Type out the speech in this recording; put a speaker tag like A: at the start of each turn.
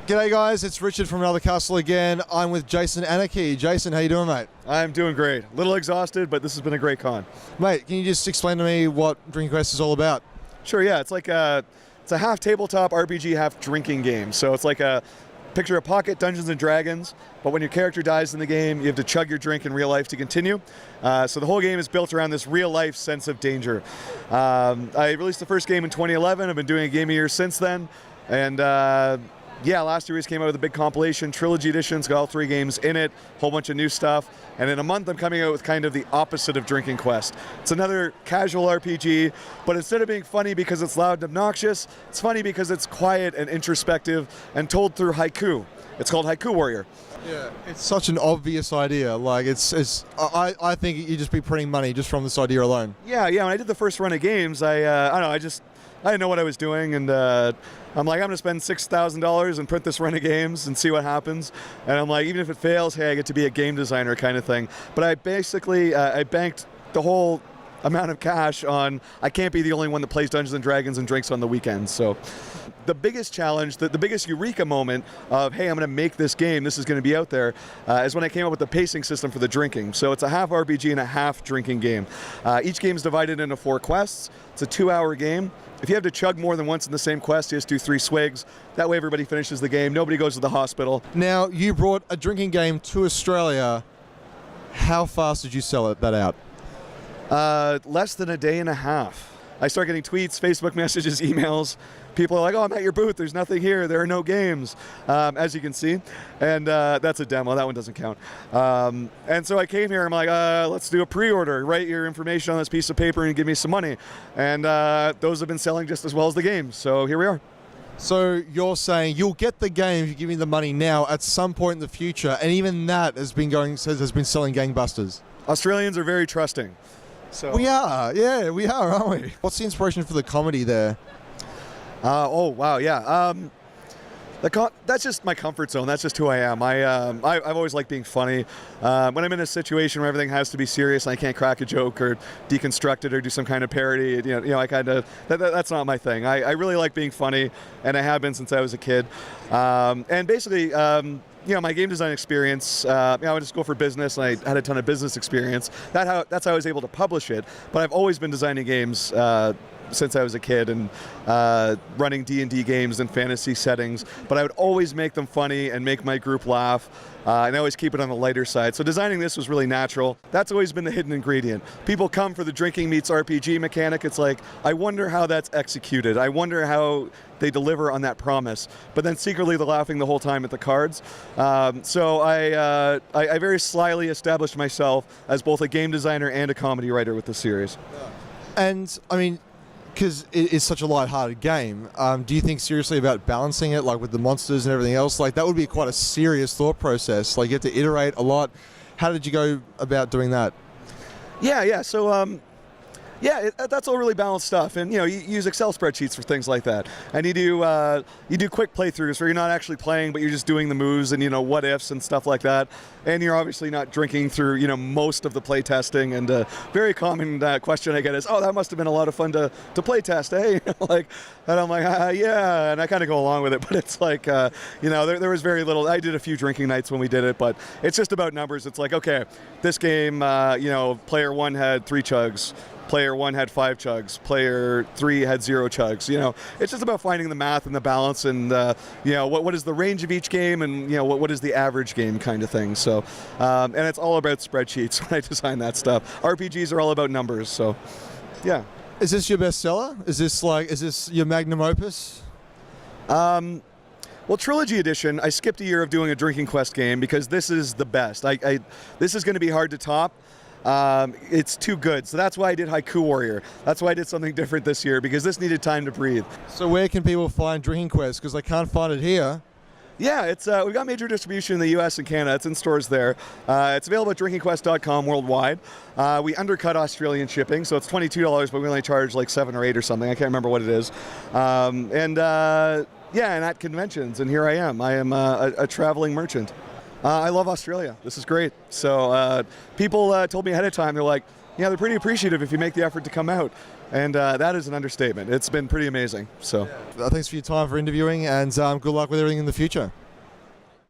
A: G'day guys, it's Richard from Another Castle again. I'm with Jason Anarchy. Jason, how you doing, mate?
B: I'm doing great. A little exhausted, but this has been a great con.
A: Mate, can you just explain to me what Drinking Quest is all about?
B: Sure, yeah. It's a half tabletop RPG, half drinking game. So it's like a picture of pocket Dungeons and Dragons, but when your character dies in the game, you have to chug your drink in real life to continue. So the whole game is built around this real life sense of danger. I released the first game in 2011. I've been doing a game a year since then, and yeah, last year we just came out with a big compilation, Trilogy Edition. It's got all 3 games in it, a whole bunch of new stuff. And in a month, I'm coming out with kind of the opposite of Drinking Quest. It's another casual RPG, but instead of being funny because it's loud and obnoxious, it's funny because it's quiet and introspective and told through haiku. It's called Haiku Warrior.
A: Yeah, it's such an obvious idea. Like, I think you'd just be printing money just from this idea alone.
B: Yeah. When I did the first run of games, I don't know, I didn't know what I was doing, and I'm like, I'm going to spend $6,000 and print this run of games and see what happens. And I'm like, even if it fails, hey, I get to be a game designer kind of thing. But I basically, I banked the whole amount of cash on, I can't be the only one that plays Dungeons and Dragons and drinks on the weekends. So the biggest challenge, the biggest eureka moment of, hey, I'm going to make this game, this is going to be out there, is when I came up with the pacing system for the drinking. So it's a half RPG and a half drinking game. Each game is divided into 4 quests. It's a 2-hour game. If you have to chug more than once in the same quest, you just do 3 swigs. That way everybody finishes the game. Nobody goes to the hospital.
A: Now, you brought a drinking game to Australia. How fast did you sell that out?
B: Less than a day and a half. I start getting tweets, Facebook messages, emails. People are like, oh, I'm at your booth. There's nothing here. There are no games, as you can see. And that's a demo. That one doesn't count. And so I came here. I'm like, let's do a pre-order. Write your information on this piece of paper and give me some money. And those have been selling just as well as the games. So here we are.
A: So you're saying you'll get the game if you give me the money now at some point in the future, and even that has been selling gangbusters.
B: Australians are very trusting. So
A: we are, yeah, we are, aren't we? What's the inspiration for the comedy there?
B: Oh wow, yeah. That's just my comfort zone. That's just who I am. I've always liked being funny. When I'm in a situation where everything has to be serious and I can't crack a joke or deconstruct it or do some kind of parody, I kind of that's not my thing. I really like being funny, and I have been since I was a kid. And basically, my game design experience, I went to school for business, and I had a ton of business experience. That's how I was able to publish it. But I've always been designing games since I was a kid, and running D&D games in fantasy settings. But I would always make them funny and make my group laugh, and I always keep it on the lighter side. So designing this was really natural. That's always been the hidden ingredient. People come for the drinking meets RPG mechanic. It's like, I wonder how that's executed. I wonder how they deliver on that promise. But then secretly they're laughing the whole time at the cards. So I very slyly established myself as both a game designer and a comedy writer with this series.
A: And I mean, because it is such a light-hearted game, do you think seriously about balancing it, like with the monsters and everything else? Like, that would be quite a serious thought process. Like, you have to iterate a lot. How did you go about doing that?
B: Yeah. So that's all really balanced stuff, and you use Excel spreadsheets for things like that. And you do quick playthroughs where you're not actually playing, but you're just doing the moves and what ifs and stuff like that. And you're obviously not drinking through most of the play testing. And a very common question I get is, "Oh, that must have been a lot of fun to play test, eh?" And I'm like, yeah, and I kind of go along with it. But it's like, there was very little. I did a few drinking nights when we did it, but it's just about numbers. It's like, okay, this game, player 1 had 3 chugs. Player 1 had 5 chugs. Player 3 had 0 chugs. It's just about finding the math and the balance, and what is the range of each game, and what is the average game kind of thing. So, and it's all about spreadsheets when I design that stuff. RPGs are all about numbers. So, yeah.
A: Is this your bestseller? Is this your magnum opus?
B: Well, Trilogy Edition, I skipped a year of doing a Drinking Quest game because this is the best. This is going to be hard to top. It's too good. So that's why I did Haiku Warrior. That's why I did something different this year, because this needed time to breathe.
A: So where can people find Drinking Quest? Because I can't find it here.
B: Yeah, it's we've got major distribution in the US and Canada. It's in stores there. It's available at drinkingquest.com worldwide. We undercut Australian shipping, so it's $22, but we only charge like $7 or $8 or something. I can't remember what it is. And at conventions, and here I am. I am a traveling merchant. I love Australia. This is great. So people told me ahead of time, they're like, yeah, they're pretty appreciative if you make the effort to come out. And that is an understatement. It's been pretty amazing. So
A: Thanks for your time for interviewing, and good luck with everything in the future.